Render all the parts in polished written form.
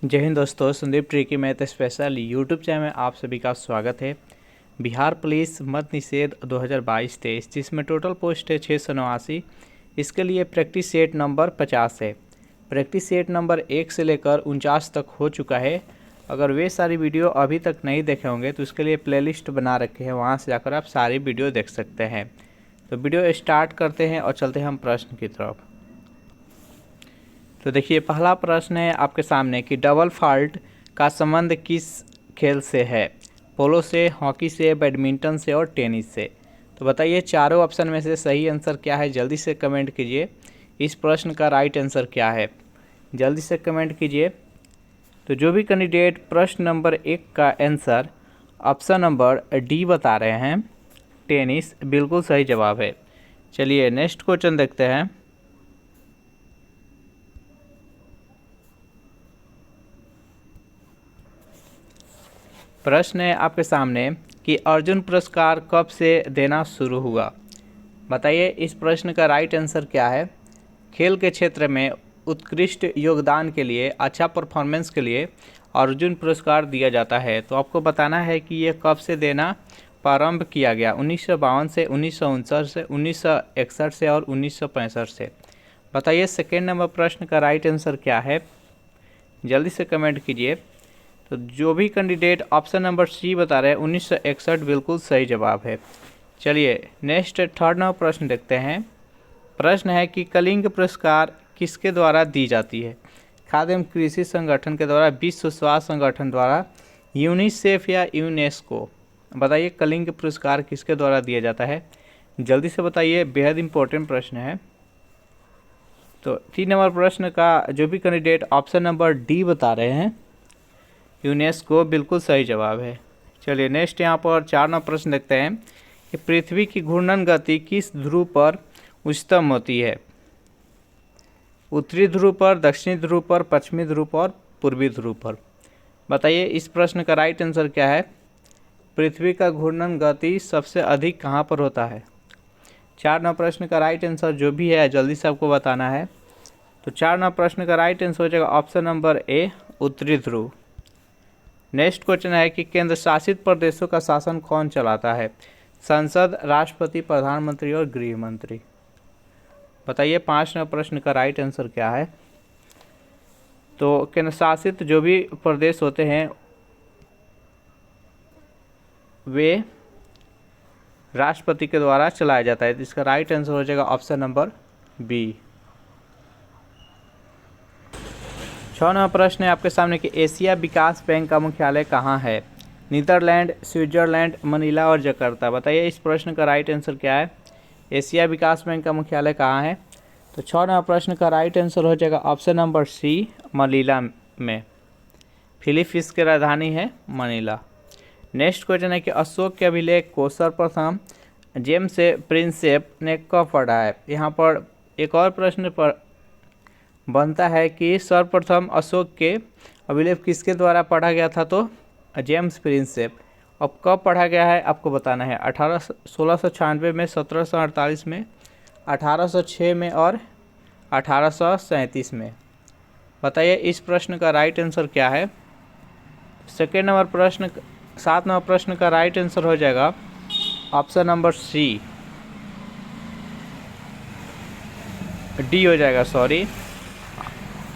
जय हिंद दोस्तों, Sandeep tricky math special YouTube channel में आप सभी का स्वागत है। बिहार पुलिस मद्य निषेध 2022-23 जिसमें टोटल पोस्ट है 689। इसके लिए प्रैक्टिस सेट नंबर 50 है। प्रैक्टिस सेट नंबर 1 से लेकर 49 तक हो चुका है। अगर वे सारी वीडियो अभी तक नहीं देखे होंगे तो उसके लिए प्लेलिस्ट बना रखे हैं, वहाँ से जाकर आप सारी वीडियो देख सकते हैं। तो वीडियो स्टार्ट करते हैं और चलते हैं हम प्रश्न की तरफ। तो देखिए, पहला प्रश्न है आपके सामने कि डबल फॉल्ट का संबंध किस खेल से है? पोलो से, हॉकी से, बैडमिंटन से और टेनिस से। तो बताइए चारों ऑप्शन में से सही आंसर क्या है? जल्दी से कमेंट कीजिए। इस प्रश्न का राइट आंसर क्या है? जल्दी से कमेंट कीजिए। तो जो भी कैंडिडेट प्रश्न नंबर 1 का आंसर ऑप्शन नंबर डी बता रहे हैं, टेनिस, बिल्कुल सही जवाब है। चलिए नेक्स्ट क्वेश्चन देखते हैं। प्रश्न है आपके सामने कि अर्जुन पुरस्कार कब से देना शुरू हुआ? बताइए इस प्रश्न का राइट आंसर क्या है? खेल के क्षेत्र में उत्कृष्ट योगदान के लिए, अच्छा परफॉर्मेंस के लिए अर्जुन पुरस्कार दिया जाता है। तो आपको बताना है कि ये कब से देना प्रारंभ किया गया। 1952 से, 1959 से, 1961 से और 1965 से। बताइए सेकेंड नंबर प्रश्न का राइट आंसर क्या है? जल्दी से कमेंट कीजिए। तो जो भी कैंडिडेट ऑप्शन नंबर सी बता रहे हैं 1961 बिल्कुल सही जवाब है। चलिए नेक्स्ट थर्ड नंबर प्रश्न देखते हैं। प्रश्न है कि कलिंग पुरस्कार किसके द्वारा दी जाती है? खाद्य एवं कृषि संगठन के द्वारा, विश्व स्वास्थ्य संगठन द्वारा, यूनिसेफ या यूनेस्को। बताइए कलिंग पुरस्कार किसके द्वारा दिया जाता है? जल्दी से बताइए, बेहद इंपॉर्टेंट प्रश्न है। तो 3 नंबर प्रश्न का जो भी कैंडिडेट ऑप्शन नंबर डी बता रहे हैं, यूनेस्को, बिल्कुल सही जवाब है। चलिए नेक्स्ट यहाँ पर 4 नंबर प्रश्न देखते हैं कि पृथ्वी की घूर्णन गति किस ध्रुव पर उच्चतम होती है? उत्तरी ध्रुव पर, दक्षिणी ध्रुव पर, पश्चिमी ध्रुव पर, पूर्वी ध्रुव पर। बताइए इस प्रश्न का राइट आंसर क्या है? पृथ्वी का घूर्णन गति सबसे अधिक कहाँ पर होता है? 4 नंबर प्रश्न का राइट आंसर जो भी है जल्दी से आपको बताना है। तो 4 नंबर प्रश्न का राइट आंसर हो जाएगा ऑप्शन नंबर ए, उत्तरी ध्रुव। नेक्स्ट क्वेश्चन है कि केंद्र शासित प्रदेशों का शासन कौन चलाता है? संसद, राष्ट्रपति, प्रधानमंत्री और गृह मंत्री। बताइए 5 नंबर प्रश्न का राइट आंसर क्या है? तो केंद्र शासित जो भी प्रदेश होते हैं वे राष्ट्रपति के द्वारा चलाया जाता है। तो इसका राइट आंसर हो जाएगा ऑप्शन नंबर बी। 6 नंबर प्रश्न है आपके सामने कि एशिया विकास बैंक का मुख्यालय कहाँ है? नीदरलैंड, स्विट्जरलैंड, मनीला और जकार्ता। बताइए इस प्रश्न का राइट आंसर क्या है? एशिया विकास बैंक का मुख्यालय कहाँ है? तो 6 नंबर प्रश्न का राइट आंसर हो जाएगा ऑप्शन नंबर सी, मनीला में। फिलीपींस की राजधानी है मनीला। नेक्स्ट क्वेश्चन है कि अशोक के अभिलेख को सर्वप्रथम जेम्स प्रिंसेप ने कब पढ़ा है? यहाँ पर एक और प्रश्न पर बनता है कि सर्वप्रथम अशोक के अभिलेख किसके द्वारा पढ़ा गया था? तो जेम्स प्रिंसेप। अब कब पढ़ा गया है आपको बताना है। 1696 में, 1748 में, 1806 में और 1837 में। बताइए इस प्रश्न का राइट आंसर क्या है? सेकेंड नंबर प्रश्न 7 नंबर प्रश्न का राइट आंसर हो जाएगा ऑप्शन नंबर सी, डी हो जाएगा, सॉरी,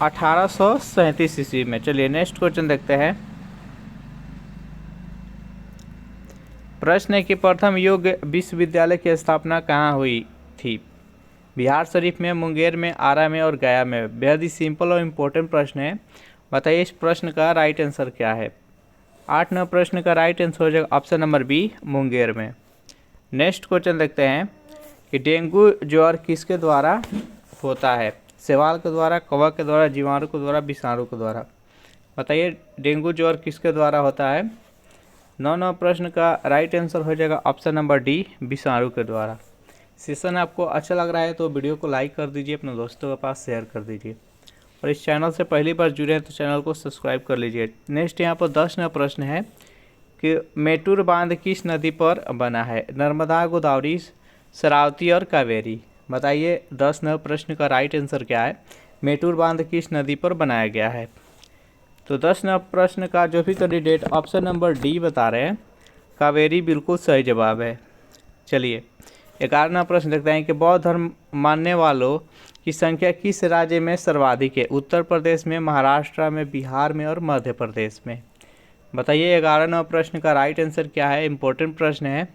1837 ईस्वी में। चलिए नेक्स्ट क्वेश्चन देखते हैं। प्रश्न है कि प्रथम योग विश्वविद्यालय की स्थापना कहाँ हुई थी? बिहार शरीफ में, मुंगेर में, आरा में और गया में। बेहद ही सिंपल और इम्पोर्टेंट प्रश्न है। बताइए इस प्रश्न का राइट आंसर क्या है? 8 नंबर प्रश्न का राइट आंसर हो जाएगा ऑप्शन नंबर बी, मुंगेर में। नेक्स्ट क्वेश्चन देखते हैं कि डेंगू ज्वर किसके द्वारा होता है? शैवाल के द्वारा, कवक के द्वारा, जीवाणु के द्वारा, विषाणु के द्वारा। बताइए डेंगू ज्वर किसके द्वारा होता है? 9 नंबर प्रश्न का राइट आंसर हो जाएगा ऑप्शन नंबर डी, विषाणु के द्वारा। सेशन आपको अच्छा लग रहा है तो वीडियो को लाइक कर दीजिए, अपने दोस्तों के पास शेयर कर दीजिए, और इस चैनल से पहली बार जुड़े हैं तो चैनल को सब्सक्राइब कर लीजिए। नेक्स्ट यहाँ पर 10 नंबर प्रश्न है कि मेटूर बांध किस नदी पर बना है? नर्मदा, गोदावरी, शरावती और कावेरी। बताइए 10 नंबर प्रश्न का राइट आंसर क्या है? मेटूर बांध किस नदी पर बनाया गया है? तो 10 नंबर प्रश्न का जो भी कैंडिडेट ऑप्शन नंबर डी बता रहे हैं कावेरी बिल्कुल सही जवाब है। चलिए 11 नंबर प्रश्न देखते हैं कि बौद्ध धर्म मानने वालों की संख्या किस राज्य में सर्वाधिक है? उत्तर प्रदेश में, महाराष्ट्र में, बिहार में और मध्य प्रदेश में। बताइए 11 नंबर प्रश्न का राइट आंसर क्या है? इम्पोर्टेंट प्रश्न है,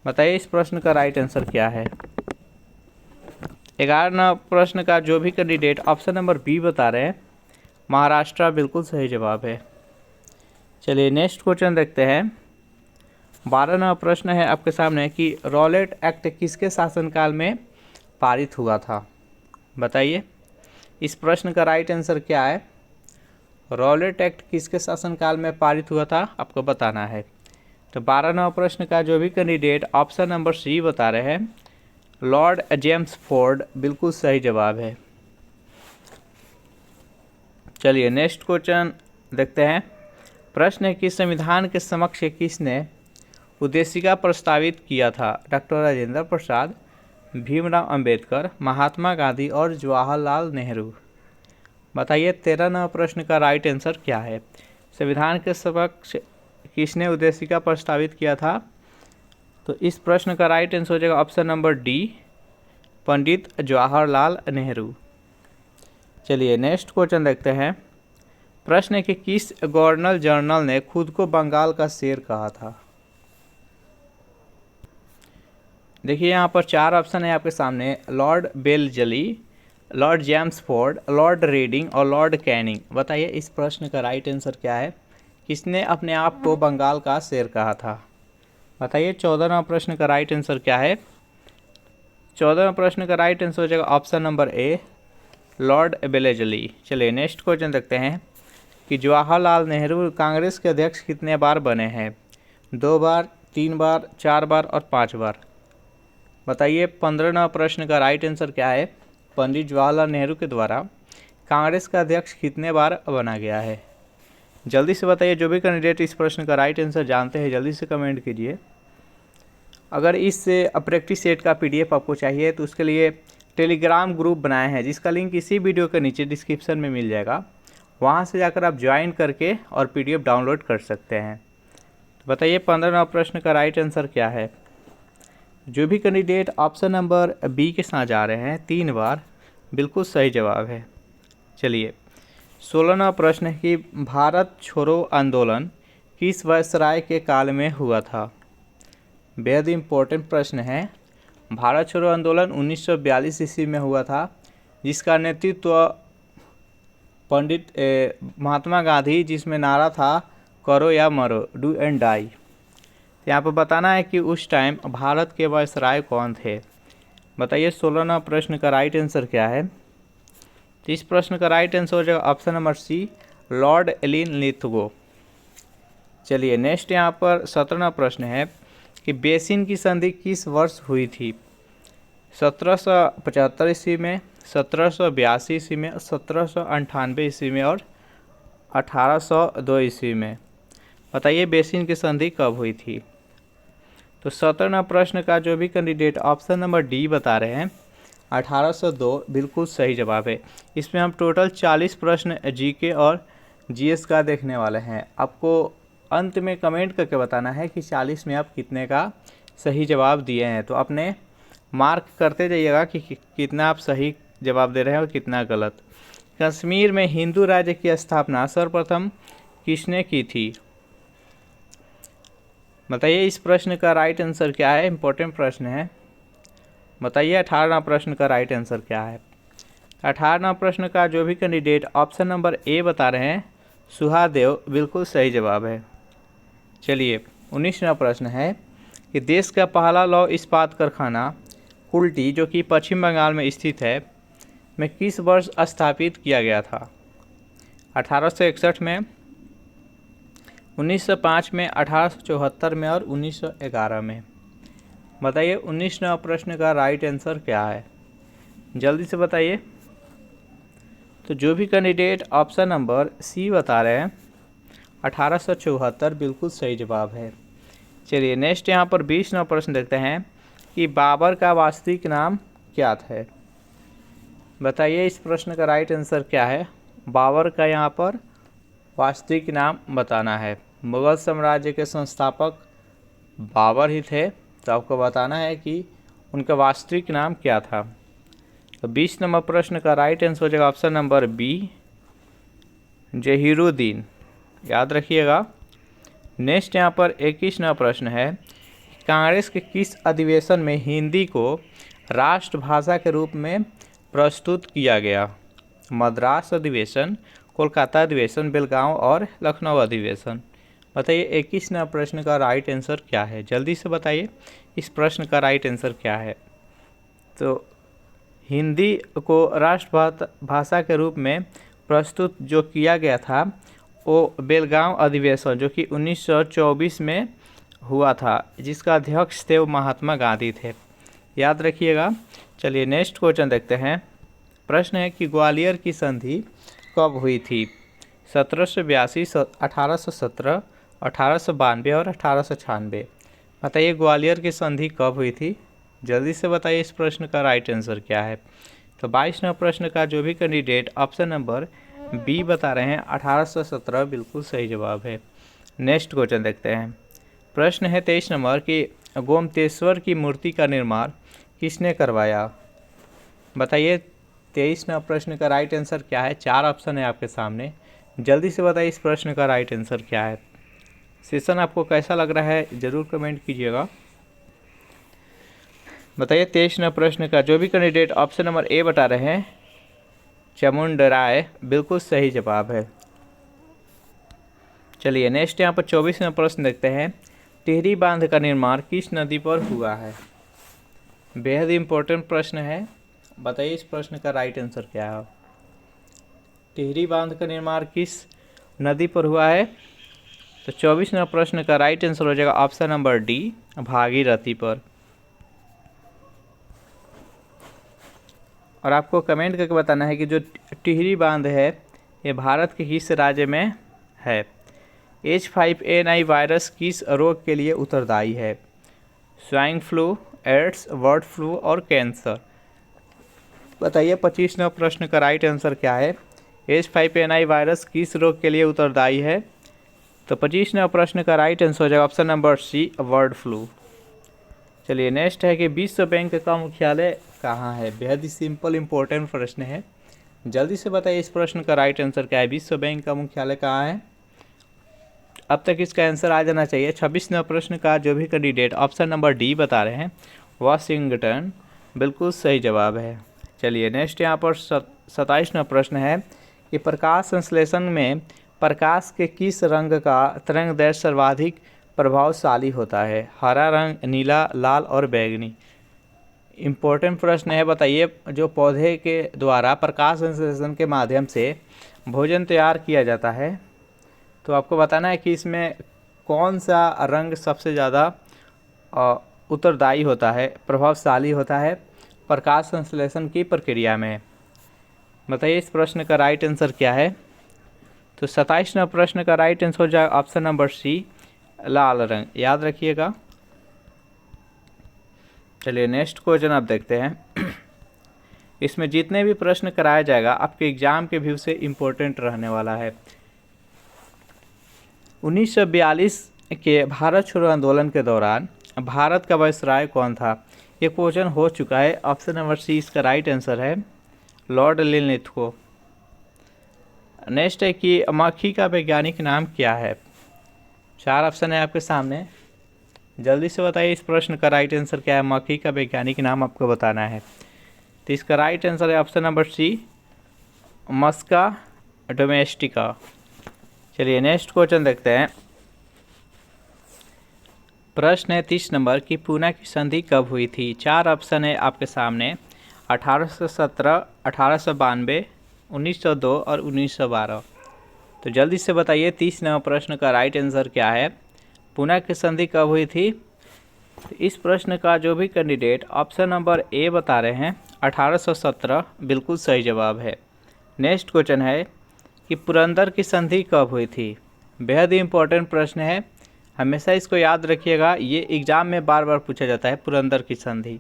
बताइए इस प्रश्न का राइट आंसर क्या है? 11 नंबर प्रश्न का जो भी कैंडिडेट ऑप्शन नंबर बी बता रहे हैं महाराष्ट्र बिल्कुल सही जवाब है। चलिए नेक्स्ट क्वेश्चन देखते हैं। 12 नंबर प्रश्न है आपके सामने कि रॉलेट एक्ट किसके शासनकाल में पारित हुआ था? बताइए इस प्रश्न का राइट आंसर क्या है? रॉलेट एक्ट किसके शासनकाल में पारित हुआ था आपको बताना है। तो 12 नंबर प्रश्न का जो भी कैंडिडेट ऑप्शन नंबर सी बता रहे हैं लॉर्ड जेम्स फोर्ड बिल्कुल सही जवाब है। चलिए नेक्स्ट क्वेश्चन देखते हैं। प्रश्न है कि संविधान के समक्ष किसने उद्देशिका प्रस्तावित किया था? डॉक्टर राजेंद्र प्रसाद, भीमराव अंबेडकर, महात्मा गांधी और जवाहरलाल नेहरू। बताइए 13 नंबर प्रश्न का राइट आंसर क्या है? संविधान के समक्ष किसने उद्देशिका प्रस्तावित किया था? तो इस प्रश्न का राइट आंसर हो जाएगा option number D, Pandit Jawaharlal Nehru. चलिए नेक्स्ट क्वेश्चन देखते हैं। प्रश्न है कि किस गवर्नर जनरल ने खुद को बंगाल का शेर कहा था? देखिए यहाँ पर 4 ऑप्शन है आपके सामने, Lord Wellesley, Lord Chelmsford, Lord Reading और लॉर्ड कैनिंग। बताइए इस प्रश्न का राइट आंसर क्या है? किसने अपने आप को बंगाल का शेर कहा था? बताइए 14वां प्रश्न का राइट आंसर क्या है? 14वां प्रश्न का राइट आंसर हो जाएगा ऑप्शन नंबर ए, लॉर्ड बेलेजली। चलिए नेक्स्ट क्वेश्चन देखते हैं कि जवाहरलाल नेहरू कांग्रेस के अध्यक्ष कितने बार बने हैं? 2 बार, 3 बार, 4 बार और 5 बार। बताइए 15वां प्रश्न का राइट आंसर क्या है? पंडित जवाहरलाल नेहरू के द्वारा कांग्रेस का अध्यक्ष कितने बार बना गया है? जल्दी से बताइए, जो भी कैंडिडेट इस प्रश्न का राइट आंसर जानते हैं जल्दी से कमेंट कीजिए। अगर इस प्रैक्टिस सेट का पीडीएफ आपको चाहिए तो उसके लिए टेलीग्राम ग्रुप बनाए हैं जिसका लिंक इसी वीडियो के नीचे डिस्क्रिप्शन में मिल जाएगा, वहां से जाकर आप ज्वाइन करके और पीडीएफ डाउनलोड कर सकते हैं। तो बताइए 15वां प्रश्न का राइट आंसर क्या है? जो भी कैंडिडेट ऑप्शन नंबर बी के साथ जा रहे हैं 3 बार बिल्कुल सही जवाब है। चलिए 16वां प्रश्न है कि भारत छोड़ो आंदोलन किस वायसराय के काल में हुआ था? बेहद इम्पोर्टेंट प्रश्न है। भारत छोड़ो आंदोलन 1942 ईस्वी में हुआ था, जिसका नेतृत्व पंडित महात्मा गांधी, जिसमें नारा था करो या मरो, डू एंड डाई। यहाँ पर बताना है कि उस टाइम भारत के वायसराय कौन थे? बताइए 16वां प्रश्न का राइट आंसर क्या है? तो इस प्रश्न का राइट आंसर हो जाएगा option number C, Lord Linlithgow. चलिए नेक्स्ट यहाँ पर 17वां प्रश्न है कि बेसिन की संधि किस वर्ष हुई थी? 1775 ईस्वी में, 1782 ईस्वी में, 1798 ईस्वी में और 1802 ईस्वी में। बताइए बेसिन की संधि कब हुई थी? तो 17वां प्रश्न का जो भी कैंडिडेट ऑप्शन नंबर डी बता रहे हैं 1802 बिल्कुल सही जवाब है। इसमें हम टोटल 40 प्रश्न जीके और जीएस का देखने वाले हैं। आपको अंत में कमेंट करके बताना है कि 40 में आप कितने का सही जवाब दिए हैं। तो अपने मार्क करते जाइएगा कि कितना आप सही जवाब दे रहे हैं और कितना गलत। कश्मीर में हिंदू राज्य की स्थापना सर्वप्रथम किसने की थी? बताइए इस प्रश्न का राइट आंसर क्या है? इम्पोर्टेंट प्रश्न है। बताइए 18वां प्रश्न का राइट आंसर क्या है? 18वां प्रश्न का जो भी कैंडिडेट ऑप्शन नंबर ए बता रहे हैं सुहादेव बिल्कुल सही जवाब है। चलिए 19वां प्रश्न है कि देश का पहला लौह इस्पात कारखाना कुल्टी, जो कि पश्चिम बंगाल में स्थित है, में किस वर्ष स्थापित किया गया था? 1861 में, 1905 में, 1874 में और 1911 में। बताइए 19वां प्रश्न का राइट आंसर क्या है? जल्दी से बताइए। तो जो भी कैंडिडेट ऑप्शन नंबर सी बता रहे हैं 1874 बिल्कुल सही जवाब है। चलिए नेक्स्ट यहाँ पर 20वां प्रश्न देखते हैं कि बाबर का वास्तविक नाम क्या था? बताइए इस प्रश्न का राइट आंसर क्या है? बाबर का यहाँ पर वास्तविक नाम बताना है। मुगल साम्राज्य के संस्थापक बाबर ही थे, तो आपको बताना है कि उनका वास्तविक नाम क्या था। तो 20 नंबर प्रश्न का राइट आंसर हो जाएगा ऑप्शन नंबर बी, जहीरुद्दीन। याद रखिएगा। नेक्स्ट यहाँ पर 21 नंबर प्रश्न है, कांग्रेस के किस अधिवेशन में हिंदी को राष्ट्रभाषा के रूप में प्रस्तुत किया गया? मद्रास अधिवेशन, कोलकाता अधिवेशन, बेलगांव और लखनऊ अधिवेशन। बताइए 21 नंबर प्रश्न का राइट आंसर क्या है? जल्दी से बताइए इस प्रश्न का राइट आंसर क्या है। तो हिंदी को राष्ट्रभाषा के रूप में प्रस्तुत जो किया गया था वो बेलगांव अधिवेशन, जो कि 1924 में हुआ था, जिसका अध्यक्ष थे वो महात्मा गांधी थे। याद रखिएगा। चलिए नेक्स्ट क्वेश्चन देखते हैं। प्रश्न है कि ग्वालियर की संधि कब हुई थी? 1782, 1817, 1892 और 1896। बताइए ग्वालियर की संधि कब हुई थी? जल्दी से बताइए इस प्रश्न का राइट आंसर क्या है। तो 22 नंबर प्रश्न का जो भी कैंडिडेट ऑप्शन नंबर बी बता रहे हैं 1817 बिल्कुल सही जवाब है। नेक्स्ट क्वेश्चन देखते हैं। प्रश्न है 23 नंबर कि गोमतेश्वर की मूर्ति का निर्माण किसने करवाया? बताइए 23 नंबर प्रश्न का राइट आंसर क्या है? 4 ऑप्शन है आपके सामने, जल्दी से बताइए इस प्रश्न का राइट आंसर क्या है। सेशन आपको कैसा लग रहा है ज़रूर कमेंट कीजिएगा। बताइए 23 नंबर प्रश्न का जो भी कैंडिडेट ऑप्शन नंबर ए बता रहे हैं चामुंडराय बिल्कुल सही जवाब है। चलिए नेक्स्ट यहाँ पर 24 नंबर प्रश्न देखते हैं। टिहरी बांध का निर्माण किस नदी पर हुआ है? बेहद इम्पोर्टेंट प्रश्न है, बताइए इस प्रश्न का राइट आंसर क्या है। टिहरी बांध का निर्माण किस नदी पर हुआ है? तो 24 नंबर प्रश्न का राइट आंसर हो जाएगा ऑप्शन नंबर डी, भागीरथी पर। और आपको कमेंट करके बताना है कि जो टिहरी बांध है ये भारत के किस राज्य में है? H5N1 वायरस किस रोग के लिए उत्तरदायी है? Swine flu, AIDS, bird flu और कैंसर। बताइए 25 नंबर प्रश्न का राइट आंसर क्या है? H5N1 वायरस किस रोग के लिए उत्तरदायी है? तो 25 नंबर प्रश्न का राइट आंसर हो जाएगा option number C, bird flu. चलिए नेक्स्ट है कि विश्व बैंक का मुख्यालय कहाँ है? बेहद ही सिंपल इंपॉर्टेंट प्रश्न है, जल्दी से बताइए इस प्रश्न का राइट आंसर क्या है। विश्व बैंक का मुख्यालय कहाँ है? अब तक इसका आंसर आ जाना चाहिए। 26 नंबर प्रश्न का जो भी कैंडिडेट ऑप्शन नंबर डी बता रहे हैं वाशिंगटन बिल्कुल सही जवाब है। चलिए नेक्स्ट यहाँ पर 27 नंबर प्रश्न है कि प्रकाश संश्लेषण में प्रकाश के किस रंग का तरंगदैर्घ्य सर्वाधिक प्रभावशाली होता है? हरा रंग, नीला, लाल और बैंगनी। इम्पोर्टेंट प्रश्न है, बताइए जो पौधे के द्वारा प्रकाश संश्लेषण के माध्यम से भोजन तैयार किया जाता है, तो आपको बताना है कि इसमें कौन सा रंग सबसे ज़्यादा उत्तरदायी होता है, प्रभावशाली होता है प्रकाश संश्लेषण की प्रक्रिया में। बताइए इस प्रश्न का राइट आंसर क्या है। तो 27 नंबर प्रश्न का राइट आंसर हो जाएगा ऑप्शन नंबर सी, लाल रंग। याद रखिएगा। चलिए नेक्स्ट क्वेश्चन आप देखते हैं। इसमें जितने भी प्रश्न कराया जाएगा आपके एग्जाम के व्यू से इम्पोर्टेंट रहने वाला है। 1942 के भारत छोड़ो आंदोलन के दौरान भारत का वायसराय कौन था? ये क्वेश्चन हो चुका है। ऑप्शन नंबर सी इसका राइट आंसर है, लॉर्ड लिनलिथगो। नेक्स्ट है कि मक्खी का वैज्ञानिक नाम क्या है? 4 ऑप्शन है आपके सामने, जल्दी से बताइए इस प्रश्न का राइट आंसर क्या है। मक्खी का वैज्ञानिक नाम आपको बताना है। तो इसका राइट आंसर है ऑप्शन नंबर सी, मस्का डोमेस्टिका। चलिए नेक्स्ट क्वेश्चन देखते हैं। प्रश्न है 30 नंबर की पूना की संधि कब हुई थी? 4 ऑप्शन है आपके सामने, 1817, 1892, 1902 और 1912। तो जल्दी से बताइए 30 नंबर प्रश्न का राइट आंसर क्या है। पूना की संधि कब हुई थी? तो इस प्रश्न का जो भी कैंडिडेट ऑप्शन नंबर ए बता रहे हैं 1817 बिल्कुल सही जवाब है। नेक्स्ट क्वेश्चन है कि पुरंदर की संधि कब हुई थी? बेहद ही इंपॉर्टेंट प्रश्न है, हमेशा इसको याद रखिएगा, ये एग्जाम में बार बार पूछा जाता है पुरंदर की संधि।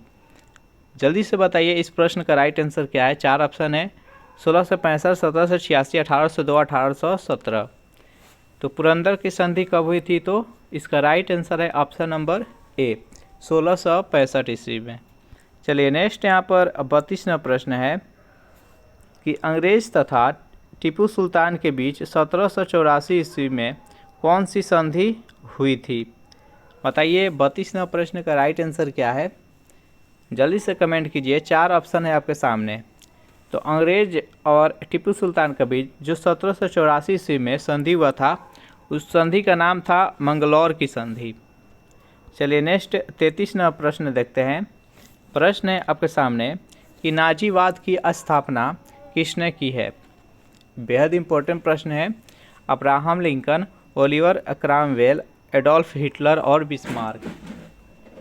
जल्दी से बताइए इस प्रश्न का राइट आंसर क्या है। 4 ऑप्शन है, 1665, 1786, 1802, 1817। तो पुरंदर की संधि कब हुई थी? तो इसका राइट आंसर है ऑप्शन नंबर ए, 1665 ईस्वी में। चलिए नेक्स्ट यहाँ पर 32वां प्रश्न है कि अंग्रेज तथा टीपू सुल्तान के बीच 1784 ईस्वी में कौन सी संधि हुई थी? बताइए 32वां प्रश्न का राइट आंसर क्या है? जल्दी से कमेंट कीजिए, 4 ऑप्शन है आपके सामने। तो अंग्रेज और टीपू सुल्तान के बीच जो 1784 ईस्वी में संधि हुआ था, उस संधि का नाम था मंगलौर की संधि। चलिए नेक्स्ट 33वां प्रश्न देखते हैं। प्रश्न है आपके सामने कि नाजीवाद की स्थापना किसने की है? बेहद इम्पोर्टेंट प्रश्न है। Abraham Lincoln, Oliver Cromwell, Adolf Hitler और बिस्मार्क।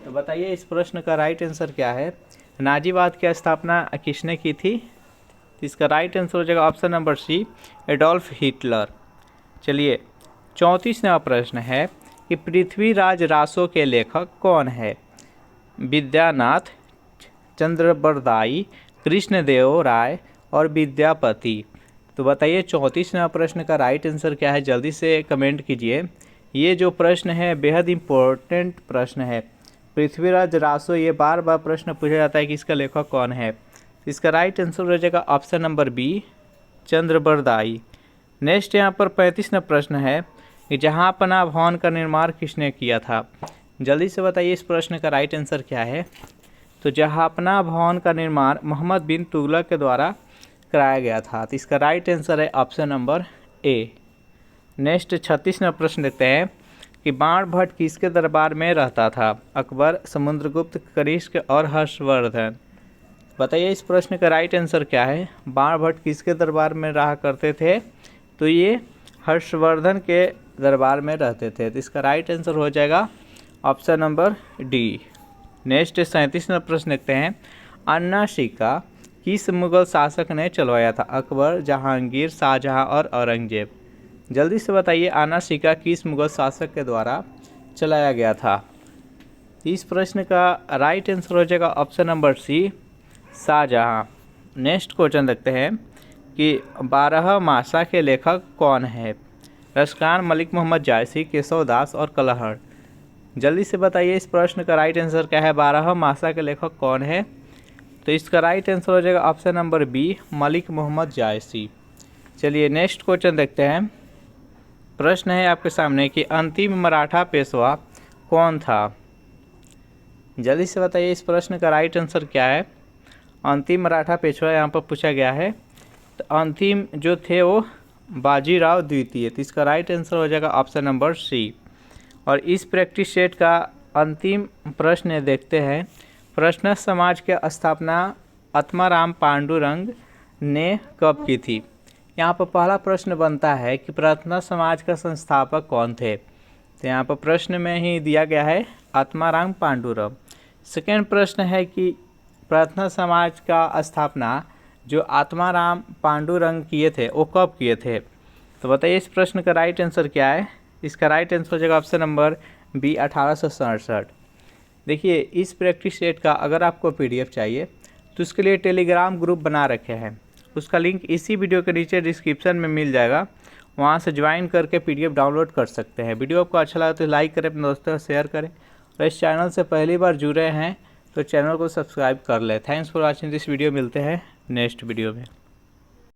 तो बताइए इस प्रश्न का राइट आंसर क्या है? नाजीवाद की स्थापना किसने की थी? इसका राइट आंसर हो जाएगा option number C, Adolf Hitler. चलिए 34वां प्रश्न है कि पृथ्वीराज रासो के लेखक कौन है? विद्यानाथ, चंद्रबरदाई, कृष्णदेव राय और विद्यापति। तो बताइए 34वां प्रश्न का राइट आंसर क्या है? जल्दी से कमेंट कीजिए। ये जो प्रश्न है बेहद इम्पोर्टेंट प्रश्न है। पृथ्वीराज रासो, ये बार बार प्रश्न पूछा जाता है कि इसका लेखक कौन है। इसका राइट आंसर हो जाएगा option number B, Chandbardai. Next यहाँ पर 35वां प्रश्न है कि जहांपना भवन का निर्माण किसने किया था? जल्दी से बताइए इस प्रश्न का राइट आंसर क्या है? तो जहांपना भवन का निर्माण मोहम्मद बिन तुगलक के द्वारा कराया गया था। तो इसका राइट आंसर है ऑप्शन नंबर ए। नेक्स्ट 36वां प्रश्न देखते हैं कि बाणभट्ट किसके दरबार में रहता था? अकबर, समुद्रगुप्त, कनिष्क और हर्षवर्धन। बताइए इस प्रश्न का राइट आंसर क्या है? बाणभट्ट किसके दरबार में रहा करते थे? तो ये हर्षवर्धन के दरबार में रहते थे। तो इसका राइट आंसर हो जाएगा ऑप्शन नंबर डी। नेक्स्ट 37वां प्रश्न देखते हैं। अन्ना सिक्का किस मुगल शासक ने चलवाया था? अकबर, जहांगीर, शाहजहां और औरंगजेब। जल्दी से बताइए अन्ना सिक्का किस मुगल शासक के द्वारा चलाया गया था? इस प्रश्न का राइट आंसर हो जाएगा option number C, Shahjahan. Next question देखते हैं कि 12 मासा के लेखक कौन है? रसखान, मलिक मोहम्मद जायसी, केशव दास और कलहड़। जल्दी से बताइए इस प्रश्न का राइट आंसर क्या है? 12 मासा के लेखक कौन है? तो इसका राइट आंसर हो जाएगा option number B, Malik Muhammad Jayasi. चलिए नेक्स्ट क्वेश्चन देखते हैं। प्रश्न है आपके सामने कि अंतिम मराठा पेशवा कौन था? जल्दी से बताइए इस प्रश्न का राइट आंसर क्या है? अंतिम मराठा पेशवा यहाँ पर पूछा गया है। तो अंतिम जो थे वो बाजीराव द्वितीय। तो इसका राइट आंसर हो जाएगा ऑप्शन नंबर सी। और इस प्रैक्टिस सेट का अंतिम प्रश्न देखते हैं। प्रश्न समाज की स्थापना आत्माराम पांडुरंग ने कब की थी? यहाँ पर पहला प्रश्न बनता है कि प्रार्थना समाज का संस्थापक कौन थे? तो यहाँ पर प्रश्न में ही दिया गया है आत्माराम पांडुरंग। सेकेंड प्रश्न है कि प्रार्थना समाज का स्थापना जो आत्माराम पांडुरंग किए थे वो कब किए थे? तो बताइए इस प्रश्न का राइट आंसर क्या है? इसका राइट आंसर हो जाएगा ऑप्शन नंबर बी, 1867। देखिए इस प्रैक्टिस सेट का अगर आपको PDF चाहिए तो उसके लिए टेलीग्राम ग्रुप बना रखे हैं। उसका लिंक इसी वीडियो के नीचे डिस्क्रिप्शन में मिल जाएगा, वहाँ से ज्वाइन करके PDF डाउनलोड कर सकते हैं। वीडियो आपको अच्छा लगा तो लाइक करें, अपने दोस्तों से शेयर करें और इस चैनल से पहली बार जुड़े हैं तो चैनल को सब्सक्राइब कर लें। Thanks for watching this video. मिलते हैं नेक्स्ट वीडियो में।